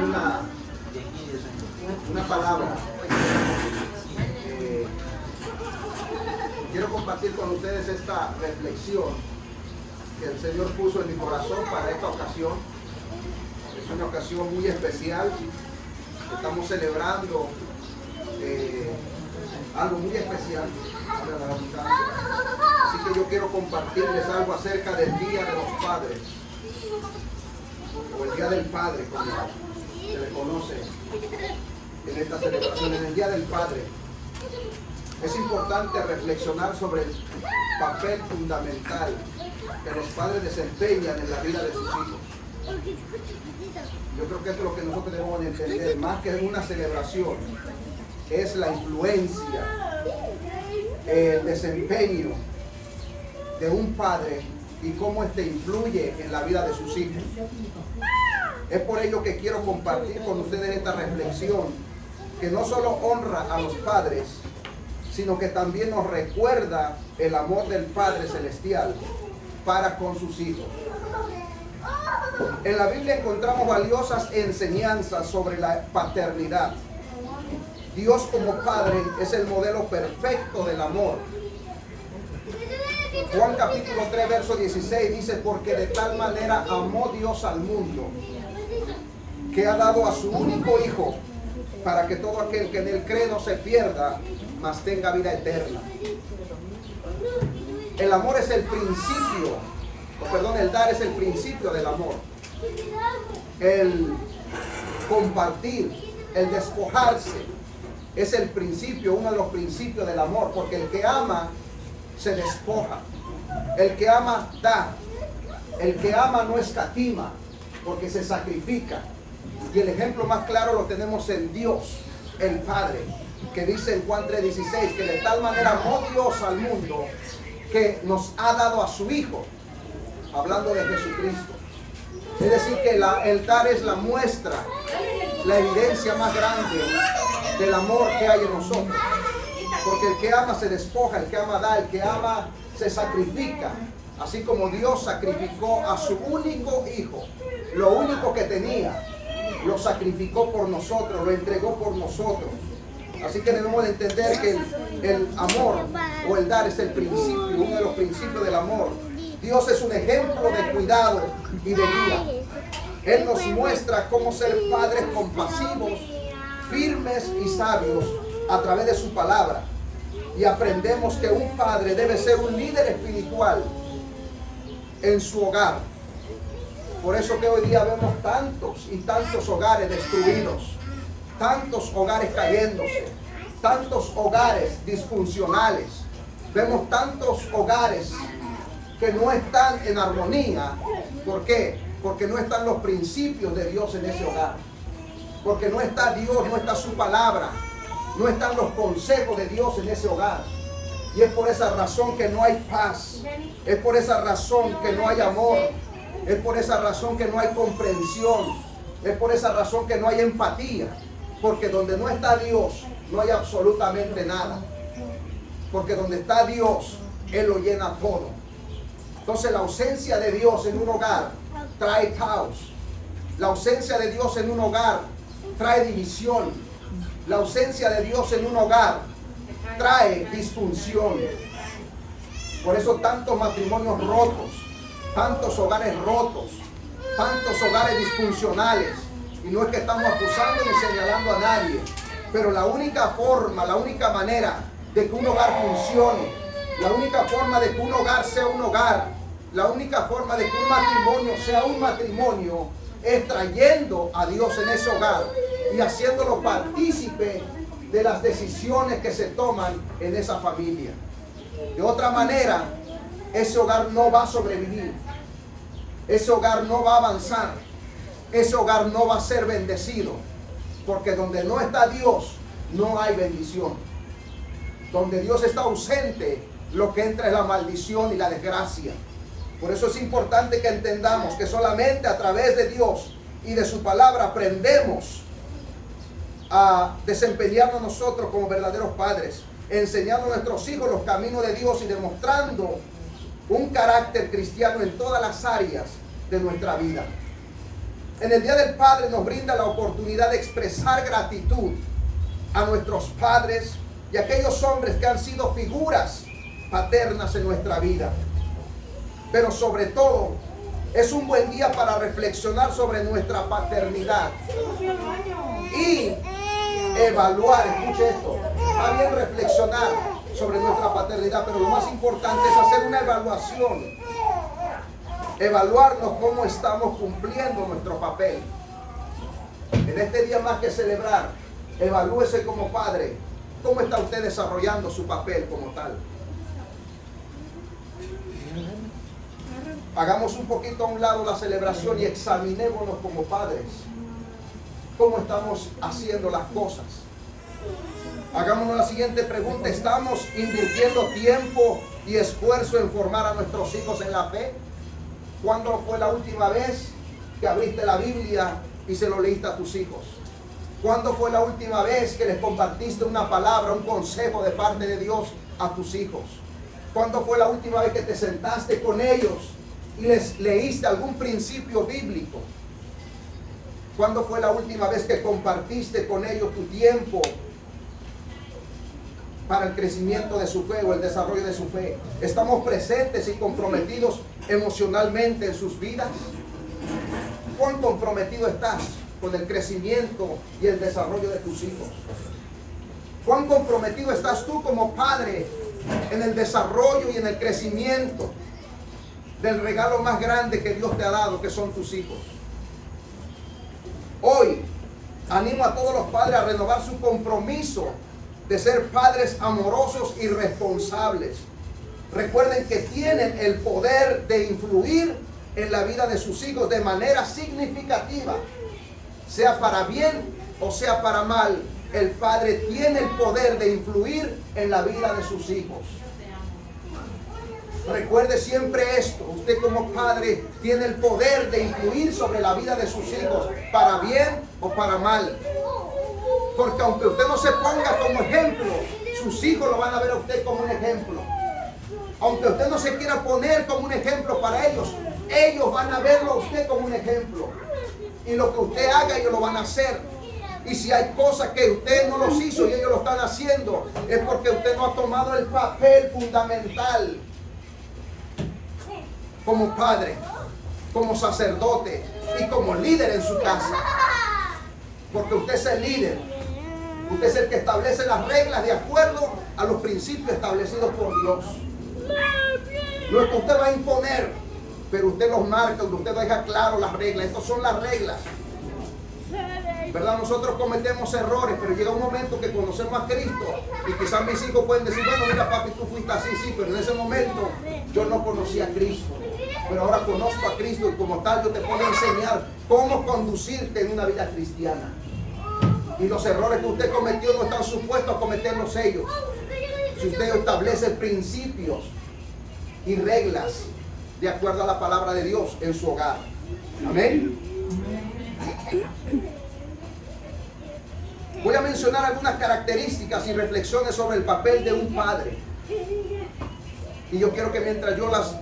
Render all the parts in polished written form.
una palabra. Quiero compartir con ustedes esta reflexión que el Señor puso en mi corazón para esta ocasión. Es una ocasión muy especial. Estamos celebrando algo muy especial. Así que yo quiero compartirles algo acerca del Día de los Padres, o el Día del Padre, como se le conoce en esta celebración, en el Día del Padre. Es importante reflexionar sobre el papel fundamental que los padres desempeñan en la vida de sus hijos. Yo creo que es lo que nosotros debemos de entender, más que una celebración, es la influencia, el desempeño de un padre y cómo éste influye en la vida de sus hijos. Es por ello que quiero compartir con ustedes esta reflexión, que no solo honra a los padres, sino que también nos recuerda el amor del Padre Celestial para con sus hijos. En la Biblia encontramos valiosas enseñanzas sobre la paternidad. Dios como Padre es el modelo perfecto del amor. Juan capítulo 3, verso 16 dice: porque de tal manera amó Dios al mundo, que ha dado a su único Hijo, para que todo aquel que en él cree no se pierda, mas tenga vida eterna. El amor es el principio, el dar es el principio del amor. El compartir, el despojarse, es el principio, uno de los principios del amor, porque el que ama se despoja, el que ama da, el que ama no escatima, porque se sacrifica. Y el ejemplo más claro lo tenemos en Dios, el Padre, que dice en Juan 3:16, que de tal manera amó Dios al mundo que nos ha dado a su Hijo, hablando de Jesucristo. Es decir, que el dar es la muestra, la evidencia más grande del amor que hay en nosotros. Porque el que ama se despoja, el que ama da, el que ama se sacrifica. Así como Dios sacrificó a su único Hijo, lo único que tenía, lo sacrificó por nosotros, lo entregó por nosotros. Así que debemos de entender que el amor o el dar es el principio, uno de los principios del amor. Dios es un ejemplo de cuidado y de guía. Él nos muestra cómo ser padres compasivos, firmes y sabios a través de su palabra. Y aprendemos que un padre debe ser un líder espiritual en su hogar. Por eso que hoy día vemos tantos y tantos hogares destruidos, tantos hogares cayéndose, tantos hogares disfuncionales. Vemos tantos hogares que no están en armonía. ¿Por qué? Porque no están los principios de Dios en ese hogar. Porque no está Dios, no está su palabra, no están los consejos de Dios en ese hogar. Y es por esa razón que no hay paz. Es por esa razón que no hay amor. Es por esa razón que no hay comprensión. Es por esa razón que no hay empatía. Porque donde no está Dios, no hay absolutamente nada. Porque donde está Dios, Él lo llena todo. Entonces la ausencia de Dios en un hogar trae caos. La ausencia de Dios en un hogar trae división. La ausencia de Dios en un hogar trae disfunción. Por eso tantos matrimonios rotos, tantos hogares rotos, tantos hogares disfuncionales. Y no es que estamos acusando ni señalando a nadie, pero la única forma, la única manera de que un hogar funcione, la única forma de que un hogar sea un hogar, la única forma de que un matrimonio sea un matrimonio, es trayendo a Dios en ese hogar y haciéndolo partícipe de las decisiones que se toman en esa familia. De otra manera, ese hogar no va a sobrevivir, ese hogar no va a avanzar, ese hogar no va a ser bendecido, porque donde no está Dios, no hay bendición. Donde Dios está ausente, lo que entra es la maldición y la desgracia. Por eso es importante que entendamos que solamente a través de Dios y de su palabra aprendemos a desempeñarnos nosotros como verdaderos padres, enseñando a nuestros hijos los caminos de Dios y demostrando un carácter cristiano en todas las áreas de nuestra vida. En el Día del Padre nos brinda la oportunidad de expresar gratitud a nuestros padres y a aquellos hombres que han sido figuras paternas en nuestra vida. Pero sobre todo, es un buen día para reflexionar sobre nuestra paternidad y evaluar, escuche esto, está bien reflexionar sobre nuestra paternidad, pero lo más importante es hacer una evaluación, evaluarnos cómo estamos cumpliendo nuestro papel. En este día más que celebrar, evalúese como padre, cómo está usted desarrollando su papel como tal. Hagamos un poquito a un lado la celebración y examinémonos como padres. ¿Cómo estamos haciendo las cosas? Hagámonos la siguiente pregunta. ¿Estamos invirtiendo tiempo y esfuerzo en formar a nuestros hijos en la fe? ¿Cuándo fue la última vez que abriste la Biblia y se lo leíste a tus hijos? ¿Cuándo fue la última vez que les compartiste una palabra, un consejo de parte de Dios a tus hijos? ¿Cuándo fue la última vez que te sentaste con ellos y les leíste algún principio bíblico? ¿Cuándo fue la última vez que compartiste con ellos tu tiempo para el crecimiento de su fe o el desarrollo de su fe? ¿Estamos presentes y comprometidos emocionalmente en sus vidas? ¿Cuán comprometido estás con el crecimiento y el desarrollo de tus hijos? ¿Cuán comprometido estás tú como padre en el desarrollo y en el crecimiento del regalo más grande que Dios te ha dado, que son tus hijos? Hoy animo a todos los padres a renovar su compromiso de ser padres amorosos y responsables. Recuerden que tienen el poder de influir en la vida de sus hijos de manera significativa, sea para bien o sea para mal. El padre tiene el poder de influir en la vida de sus hijos. Recuerde siempre esto: usted como padre tiene el poder de influir sobre la vida de sus hijos, para bien o para mal. Porque aunque usted no se ponga como ejemplo, sus hijos lo van a ver a usted como un ejemplo. Aunque usted no se quiera poner como un ejemplo para ellos, ellos van a verlo a usted como un ejemplo. Y lo que usted haga, ellos lo van a hacer. Y si hay cosas que usted no los hizo y ellos lo están haciendo, es porque usted no ha tomado el papel fundamental como padre, como sacerdote y como líder en su casa. Porque usted es el líder. Usted es el que establece las reglas de acuerdo a los principios establecidos por Dios. No es que usted va a imponer, pero usted los marca, usted deja claro las reglas. Estas son las reglas. ¿Verdad? Nosotros cometemos errores, pero llega un momento que conocemos a Cristo y quizás mis hijos pueden decir: bueno, mira papi, tú fuiste así, sí, pero en ese momento yo no conocía a Cristo, pero ahora conozco a Cristo y como tal yo te puedo enseñar cómo conducirte en una vida cristiana. Y los errores que usted cometió no están supuestos a cometerlos ellos. Si usted establece principios y reglas de acuerdo a la palabra de Dios en su hogar. Amén. Voy a mencionar algunas características y reflexiones sobre el papel de un padre. Y yo quiero que mientras yo las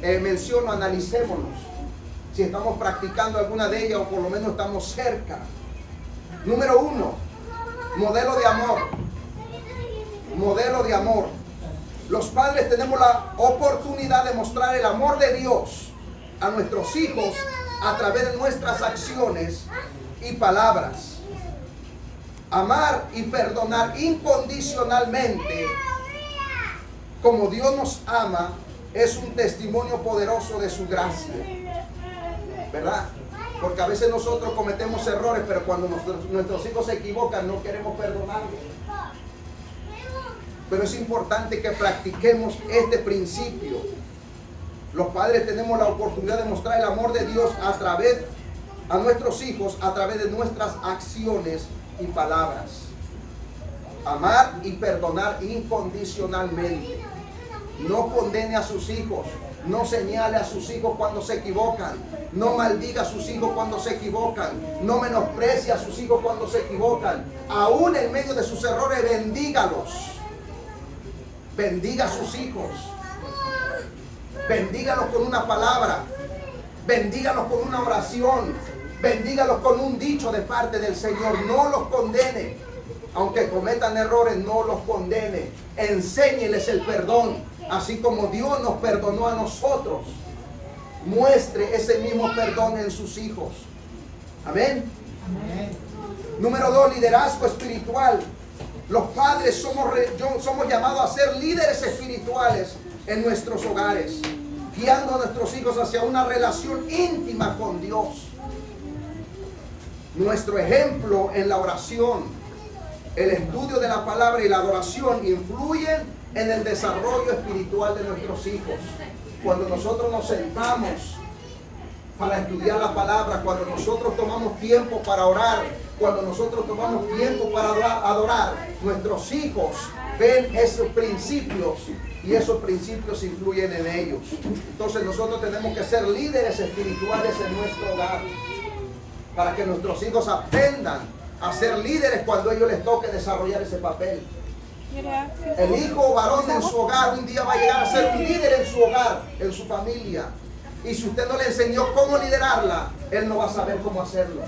menciono, analicémonos si estamos practicando alguna de ellas o por lo menos estamos cerca. Número 1, modelo de amor. Modelo de amor. Los padres tenemos la oportunidad de mostrar el amor de Dios a nuestros hijos a través de nuestras acciones y palabras. Amar y perdonar incondicionalmente como Dios nos ama es un testimonio poderoso de su gracia, ¿verdad? Porque a veces nosotros cometemos errores, pero cuando nuestros hijos se equivocan no queremos perdonarlos. Pero es importante que practiquemos este principio. Los padres tenemos la oportunidad de mostrar el amor de Dios a nuestros hijos a través de nuestras acciones y palabras. Amar y perdonar incondicionalmente. No condene a sus hijos. No señale a sus hijos cuando se equivocan. No maldiga a sus hijos cuando se equivocan. No menosprecie a sus hijos cuando se equivocan. Aún en medio de sus errores, bendígalos. Bendiga a sus hijos. Bendígalos con una palabra. Bendígalos con una oración. Bendígalos con un dicho de parte del Señor. No los condene. Aunque cometan errores, no los condene. Enséñeles el perdón. Así como Dios nos perdonó a nosotros, muestre ese mismo perdón en sus hijos. Amén. Amén. Número 2, liderazgo espiritual. Los padres somos llamados a ser líderes espirituales en nuestros hogares, guiando a nuestros hijos hacia una relación íntima con Dios. Nuestro ejemplo en la oración, el estudio de la palabra y la adoración influyen en el desarrollo espiritual de nuestros hijos. Cuando nosotros nos sentamos para estudiar la palabra, cuando nosotros tomamos tiempo para orar, cuando nosotros tomamos tiempo para adorar, nuestros hijos ven esos principios y esos principios influyen en ellos. Entonces nosotros tenemos que ser líderes espirituales en nuestro hogar para que nuestros hijos aprendan a ser líderes cuando a ellos les toque desarrollar ese papel. El hijo varón en su hogar un día va a llegar a ser un líder en su hogar, en su familia. Y si usted no le enseñó cómo liderarla, él no va a saber cómo hacerlo.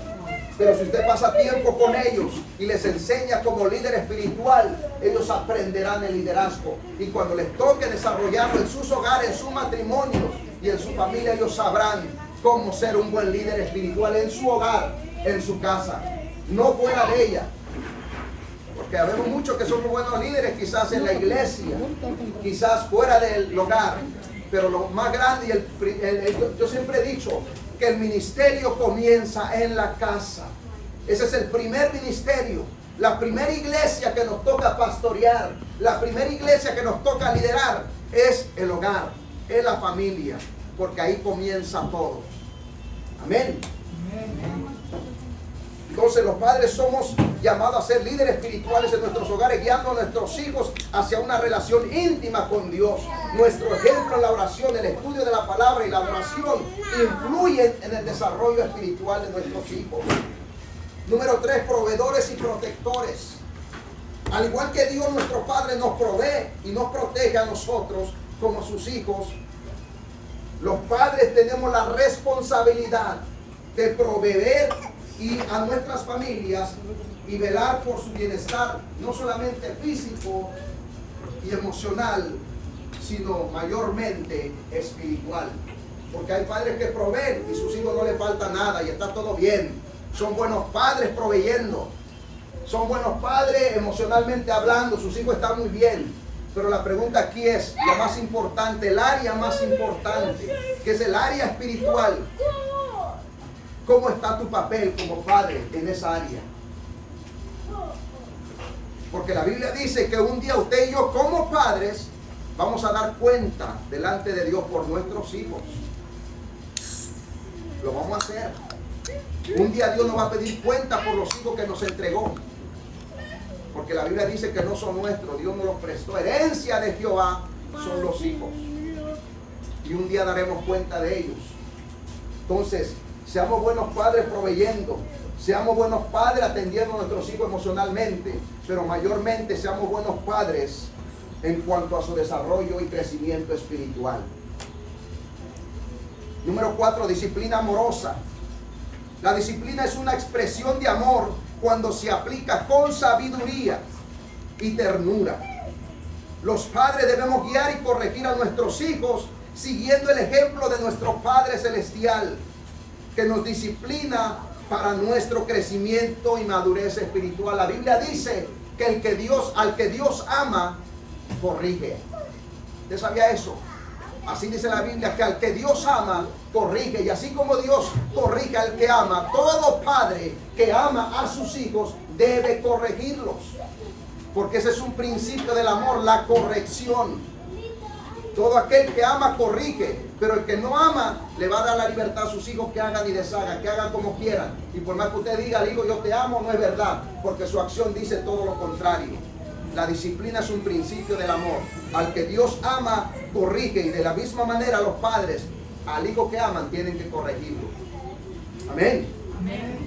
Pero si usted pasa tiempo con ellos y les enseña como líder espiritual, ellos aprenderán el liderazgo. Y cuando les toque desarrollarlo en sus hogares, en sus matrimonios y en su familia, ellos sabrán cómo ser un buen líder espiritual en su hogar, en su casa, no fuera de ella. Porque habemos muchos que somos buenos líderes, quizás en la iglesia, quizás fuera del hogar. Pero lo más grande, yo siempre he dicho que el ministerio comienza en la casa. Ese es el primer ministerio, la primera iglesia que nos toca pastorear, la primera iglesia que nos toca liderar es el hogar, es la familia, porque ahí comienza todo. Amén. Entonces los padres somos llamados a ser líderes espirituales en nuestros hogares, guiando a nuestros hijos hacia una relación íntima con Dios. Nuestro ejemplo en la oración, el estudio de la palabra y la adoración influyen en el desarrollo espiritual de nuestros hijos. Número 3, proveedores y protectores. Al igual que Dios nuestro Padre nos provee y nos protege a nosotros como sus hijos, los padres tenemos la responsabilidad de proveer y a nuestras familias y velar por su bienestar, no solamente físico y emocional, sino mayormente espiritual. Porque hay padres que proveen y sus hijos no les falta nada y está todo bien. Son buenos padres proveyendo, son buenos padres emocionalmente hablando, sus hijos están muy bien. Pero la pregunta aquí es la más importante, el área más importante, que es el área espiritual. ¿Cómo está tu papel como padre en esa área? Porque la Biblia dice que un día usted y yo como padres vamos a dar cuenta delante de Dios por nuestros hijos. Lo vamos a hacer. Un día Dios nos va a pedir cuenta por los hijos que nos entregó. Porque la Biblia dice que no son nuestros, Dios nos los prestó. Herencia de Jehová son los hijos. Y un día daremos cuenta de ellos. Entonces, seamos buenos padres proveyendo, seamos buenos padres atendiendo a nuestros hijos emocionalmente, pero mayormente seamos buenos padres en cuanto a su desarrollo y crecimiento espiritual. Número 4, disciplina amorosa. La disciplina es una expresión de amor cuando se aplica con sabiduría y ternura. Los padres debemos guiar y corregir a nuestros hijos siguiendo el ejemplo de nuestro Padre Celestial, que nos disciplina para nuestro crecimiento y madurez espiritual. La Biblia dice que al que Dios ama, corrige. ¿Usted sabía eso? Así dice la Biblia, que al que Dios ama, corrige. Y así como Dios corrige al que ama, todo padre que ama a sus hijos debe corregirlos. Porque ese es un principio del amor, la corrección. Todo aquel que ama corrige, pero el que no ama le va a dar la libertad a sus hijos que hagan y deshagan, que hagan como quieran. Y por más que usted diga al hijo yo te amo, no es verdad, porque su acción dice todo lo contrario. La disciplina es un principio del amor. Al que Dios ama, corrige, y de la misma manera los padres al hijo que aman tienen que corregirlo. Amén. Amén.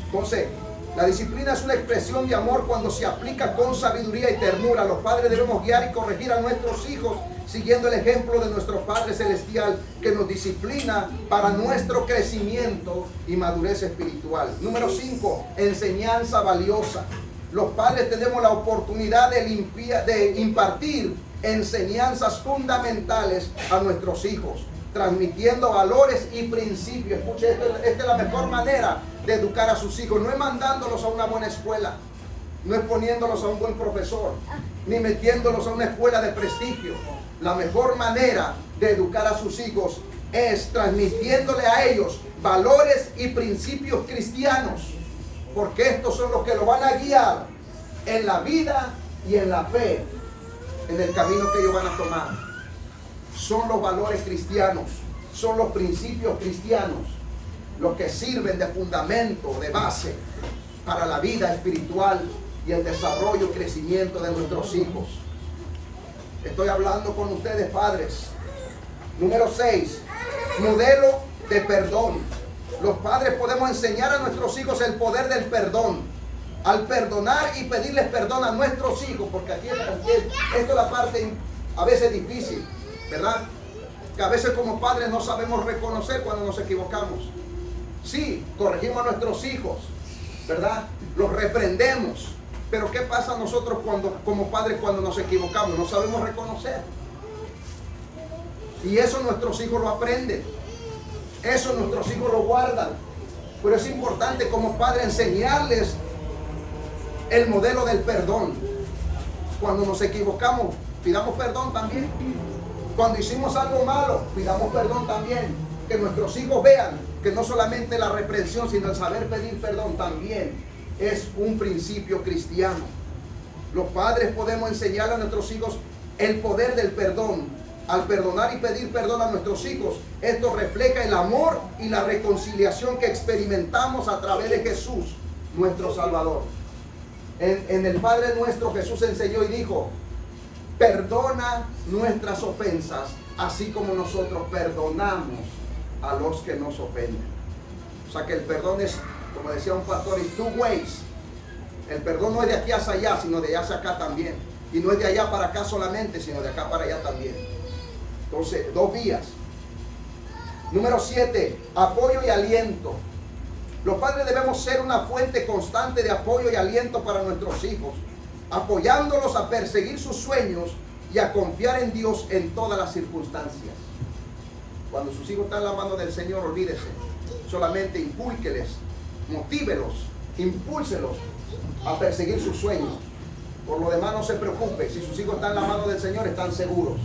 Entonces, la disciplina es una expresión de amor cuando se aplica con sabiduría y ternura. Los padres debemos guiar y corregir a nuestros hijos siguiendo el ejemplo de nuestro Padre Celestial, que nos disciplina para nuestro crecimiento y madurez espiritual. Número 5, enseñanza valiosa. Los padres tenemos la oportunidad de impartir enseñanzas fundamentales a nuestros hijos, transmitiendo valores y principios. Escuche, esta es la mejor manera de educar a sus hijos. No es mandándolos a una buena escuela, no es poniéndolos a un buen profesor, ni metiéndolos a una escuela de prestigio. La mejor manera de educar a sus hijos es transmitiéndole a ellos valores y principios cristianos, porque estos son los que lo van a guiar en la vida y en la fe, en el camino que ellos van a tomar. Son los valores cristianos, son los principios cristianos los que sirven de fundamento, de base para la vida espiritual y el desarrollo y crecimiento de nuestros hijos. Estoy hablando con ustedes, padres. Número 6, modelo de perdón. Los padres podemos enseñar a nuestros hijos el poder del perdón, al perdonar y pedirles perdón a nuestros hijos, porque aquí esto es la parte a veces difícil, ¿verdad? Que a veces como padres no sabemos reconocer cuando nos equivocamos. Sí, corregimos a nuestros hijos, ¿verdad? Los reprendemos. Pero ¿qué pasa a nosotros como padres cuando nos equivocamos? No sabemos reconocer. Y eso nuestros hijos lo aprenden. Eso nuestros hijos lo guardan. Pero es importante como padres enseñarles el modelo del perdón. Cuando nos equivocamos, pidamos perdón también. Cuando hicimos algo malo, pidamos perdón también. Que nuestros hijos vean que no solamente la reprensión, sino el saber pedir perdón también es un principio cristiano. Los padres podemos enseñar a nuestros hijos el poder del perdón. Al perdonar y pedir perdón a nuestros hijos, esto refleja el amor y la reconciliación que experimentamos a través de Jesús, nuestro Salvador. En el Padre Nuestro, Jesús enseñó y dijo: perdona nuestras ofensas, así como nosotros perdonamos a los que nos ofenden. O sea que el perdón es, como decía un pastor, es two ways. El perdón no es de aquí hacia allá, sino de allá hacia acá también. Y no es de allá para acá solamente, sino de acá para allá también. Entonces, dos vías. Número 7, apoyo y aliento. Los padres debemos ser una fuente constante de apoyo y aliento para nuestros hijos, apoyándolos a perseguir sus sueños y a confiar en Dios en todas las circunstancias. Cuando sus hijos están en la mano del Señor, olvídese. Solamente incúlqueles, motívelos, impúlselos a perseguir sus sueños. Por lo demás, no se preocupe. Si sus hijos están en la mano del Señor, están seguros.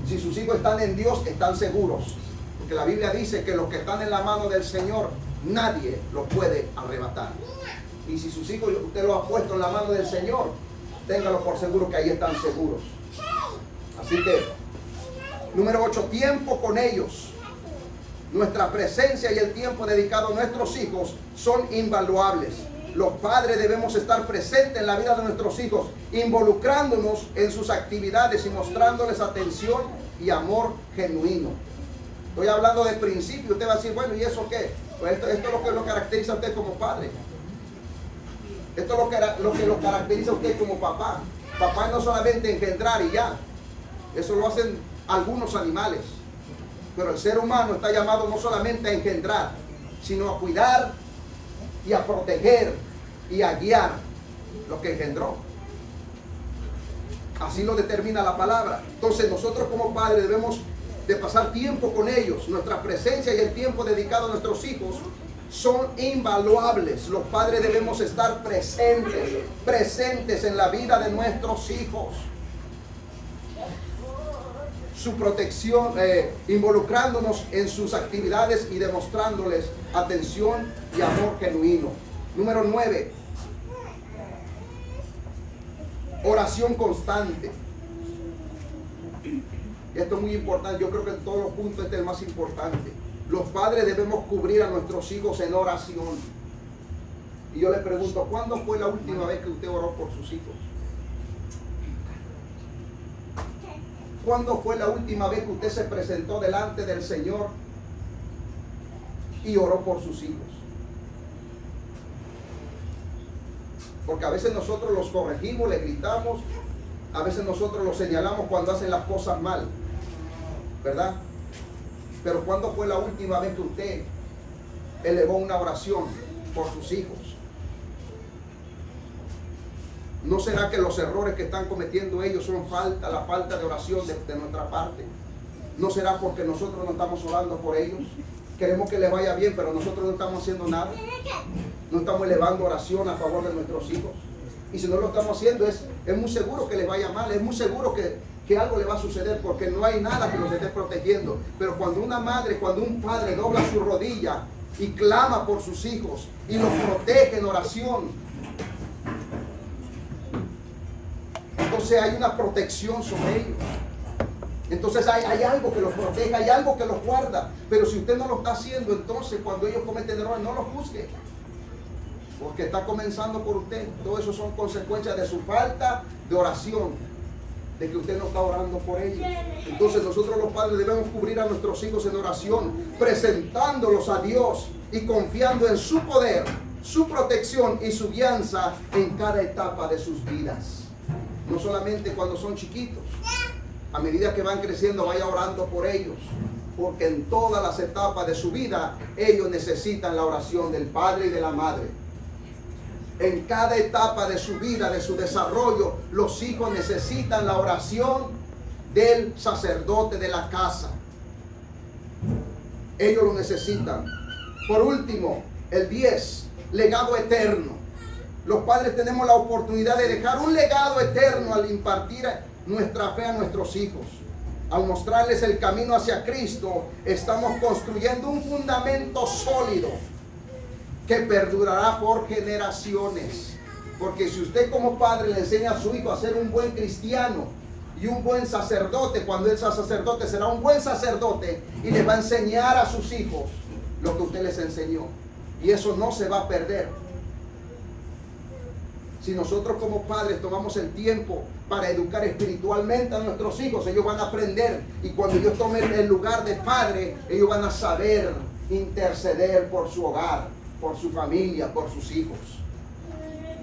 Si sus hijos están en Dios, están seguros. Porque la Biblia dice que los que están en la mano del Señor, nadie los puede arrebatar. Y si sus hijos usted los ha puesto en la mano del Señor, téngalo por seguro que ahí están seguros. Así que, número 8, tiempo con ellos. Nuestra presencia y el tiempo dedicado a nuestros hijos son invaluables. Los padres debemos estar presentes en la vida de nuestros hijos, involucrándonos en sus actividades y mostrándoles atención y amor genuino. Estoy hablando de principio. Usted va a decir, bueno, ¿y eso qué? Pues esto es lo que lo caracteriza a usted como padre. Esto es lo que lo caracteriza a usted como papá. Papá no solamente engendrar y ya. Eso lo hacen algunos animales. Pero el ser humano está llamado no solamente a engendrar, sino a cuidar y a proteger y a guiar lo que engendró. Así lo determina la palabra. Entonces nosotros como padres debemos de pasar tiempo con ellos. Nuestra presencia y el tiempo dedicado a nuestros hijos son invaluables. Los padres debemos estar presentes en la vida de nuestros hijos. Su protección, involucrándonos en sus actividades y demostrándoles atención y amor genuino. Número 9, oración constante. Esto es muy importante. Yo creo que en todos los puntos este es el más importante. Los padres debemos cubrir a nuestros hijos en oración. Y yo le pregunto, ¿cuándo fue la última vez que usted oró por sus hijos? ¿Cuándo fue la última vez que usted se presentó delante del Señor y oró por sus hijos? Porque a veces nosotros los corregimos, le gritamos, A veces nosotros los señalamos cuando hacen las cosas mal, ¿verdad? Pero ¿cuándo fue la última vez que usted elevó una oración por sus hijos? ¿No será que los errores que están cometiendo ellos son la falta de oración de nuestra parte? ¿No será porque nosotros no estamos orando por ellos? Queremos que les vaya bien, pero nosotros no estamos haciendo nada. No estamos elevando oración a favor de nuestros hijos. Y si no lo estamos haciendo, es muy seguro que les vaya mal, es muy seguro que algo le va a suceder, porque no hay nada que los esté protegiendo. Pero cuando una madre, cuando un padre dobla su rodilla y clama por sus hijos y los protege en oración, entonces hay una protección sobre ellos. Entonces hay algo que los protege, hay algo que los guarda. Pero si usted no lo está haciendo, entonces cuando ellos cometen errores, no los juzgue, porque está comenzando por usted. Todo eso son consecuencias de su falta de oración, de que usted no está orando por ellos. Entonces nosotros los padres debemos cubrir a nuestros hijos en oración, presentándolos a Dios y confiando en su poder, su protección y su guianza en cada etapa de sus vidas. No solamente cuando son chiquitos. A medida que van creciendo, vaya orando por ellos, porque en todas las etapas de su vida ellos necesitan la oración del padre y de la madre. En cada etapa de su vida, de su desarrollo, los hijos necesitan la oración del sacerdote de la casa. Ellos lo necesitan. Por último, el 10, legado eterno. Los padres tenemos la oportunidad de dejar un legado eterno al impartir nuestra fe a nuestros hijos. Al mostrarles el camino hacia Cristo, estamos construyendo un fundamento sólido que perdurará por generaciones. Porque si usted como padre le enseña a su hijo a ser un buen cristiano y un buen sacerdote, cuando él sea sacerdote será un buen sacerdote y le va a enseñar a sus hijos lo que usted les enseñó. Y eso no se va a perder. Si nosotros como padres tomamos el tiempo para educar espiritualmente a nuestros hijos, ellos van a aprender. Y cuando ellos tomen el lugar de padre, ellos van a saber interceder por su hogar, por su familia, por sus hijos.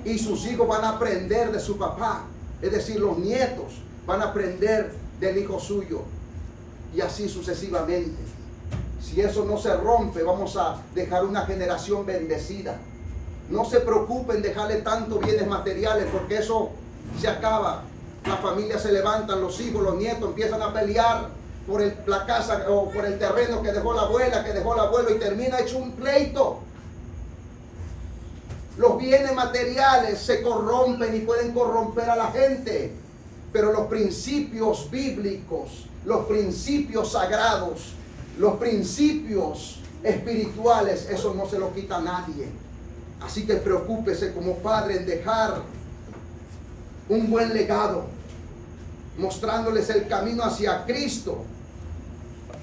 Y sus hijos van a aprender de su papá. Es decir, los nietos van a aprender del hijo suyo. Y así sucesivamente. Si eso no se rompe, vamos a dejar una generación bendecida. No se preocupen dejarle tantos bienes materiales, porque eso se acaba. Las familias se levantan, los hijos, los nietos empiezan a pelear por la casa o por el terreno que dejó la abuela, que dejó el abuelo, y termina hecho un pleito. Los bienes materiales se corrompen y pueden corromper a la gente, pero los principios bíblicos, los principios sagrados, los principios espirituales, eso no se lo quita a nadie. Así que preocúpese como padre en dejar un buen legado, mostrándoles el camino hacia Cristo,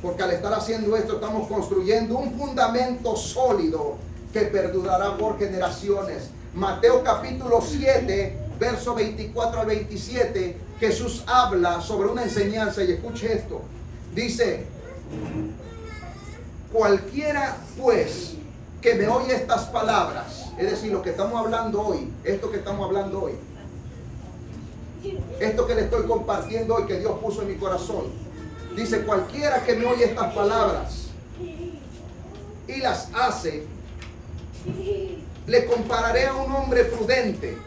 porque al estar haciendo esto estamos construyendo un fundamento sólido que perdurará por generaciones. Mateo capítulo 7, verso 24 al 27, Jesús habla sobre una enseñanza, y escuche esto. Dice: cualquiera pues que me oye estas palabras, es decir, lo que estamos hablando hoy, esto que estamos hablando hoy, esto que le estoy compartiendo hoy, que Dios puso en mi corazón, dice: cualquiera que me oye estas palabras y las hace, le compararé a un hombre prudente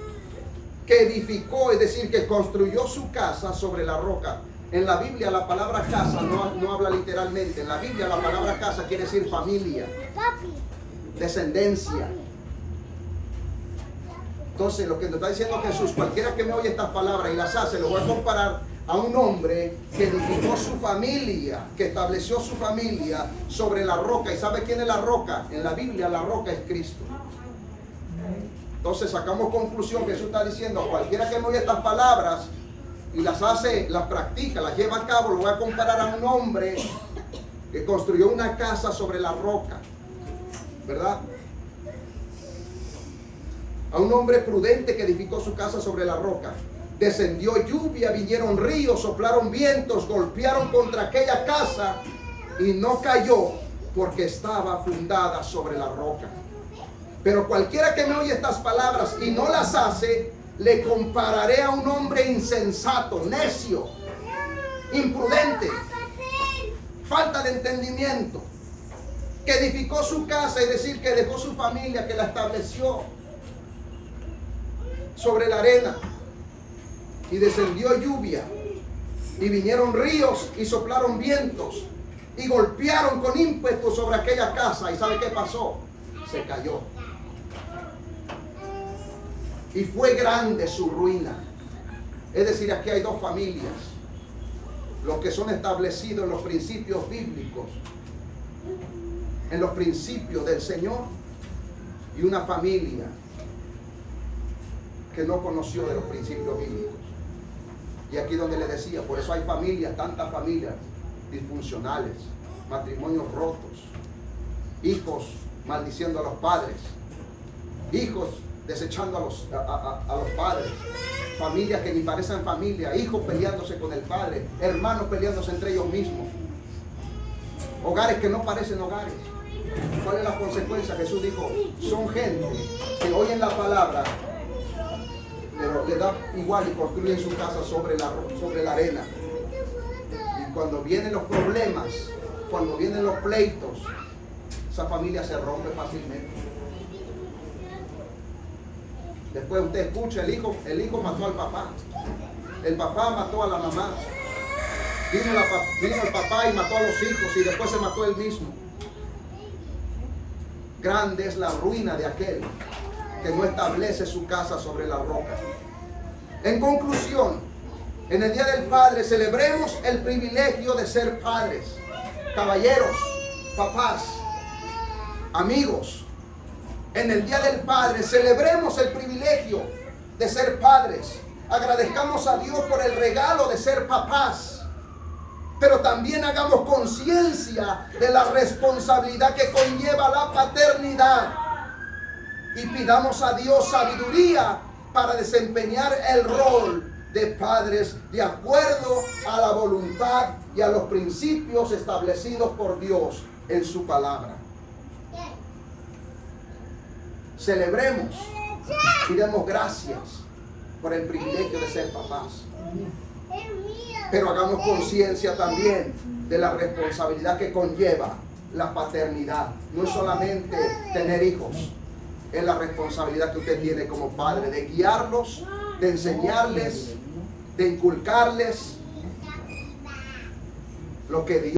que edificó, es decir, que construyó su casa sobre la roca. En la Biblia la palabra casa no habla literalmente. En la Biblia la palabra casa quiere decir familia, descendencia. Entonces lo que nos está diciendo Jesús: cualquiera que me oye estas palabras y las hace, lo voy a comparar a un hombre que edificó su familia, que estableció su familia sobre la roca. ¿Y sabe quién es la roca? En la Biblia la roca es Cristo. Entonces sacamos conclusión. Jesús está diciendo: cualquiera que me oye estas palabras y las hace, las practica, las lleva a cabo, lo voy a comparar a un hombre que construyó una casa sobre la roca, ¿verdad? A un hombre prudente que edificó su casa sobre la roca. Descendió lluvia, vinieron ríos, soplaron vientos, golpearon contra aquella casa y no cayó, porque estaba fundada sobre la roca. Pero cualquiera que me oye estas palabras y no las hace, le compararé a un hombre insensato, necio, imprudente, falta de entendimiento, que edificó su casa, es decir, que dejó su familia, que la estableció sobre la arena, y descendió lluvia, y vinieron ríos y soplaron vientos, y golpearon con ímpetu sobre aquella casa. ¿Y sabe qué pasó? Se cayó. Y fue grande su ruina. Es decir, aquí hay dos familias: los que son establecidos en los principios bíblicos, en los principios del Señor, y una familia que no conoció de los principios bíblicos. Y aquí donde le decía, por eso hay familias, tantas familias disfuncionales, matrimonios rotos, hijos maldiciendo a los padres, hijos desechando a los padres, familias que ni parecen familia, hijos peleándose con el padre, hermanos peleándose entre ellos mismos, hogares que no parecen hogares. ¿Cuál es la consecuencia? Jesús dijo, son gente que oyen la palabra, pero le da igual y construyen su casa sobre la arena. Y cuando vienen los problemas, cuando vienen los pleitos, esa familia se rompe fácilmente. Después usted escucha, el hijo mató al papá, el papá mató a la mamá, vino el papá y mató a los hijos, y después se mató él mismo. Grande es la ruina de aquel que no establece su casa sobre la roca. En conclusión, en el Día del Padre celebremos el privilegio de ser padres, caballeros, papás, amigos. En el Día del Padre celebremos el privilegio de ser padres. Agradezcamos a Dios por el regalo de ser papás, pero también hagamos conciencia de la responsabilidad que conlleva la paternidad, y pidamos a Dios sabiduría para desempeñar el rol de padres de acuerdo a la voluntad y a los principios establecidos por Dios en su palabra. Celebremos y demos gracias por el privilegio de ser papás, pero hagamos conciencia también de la responsabilidad que conlleva la paternidad. No es solamente tener hijos, es la responsabilidad que usted tiene como padre de guiarlos, de enseñarles, de inculcarles lo que Dios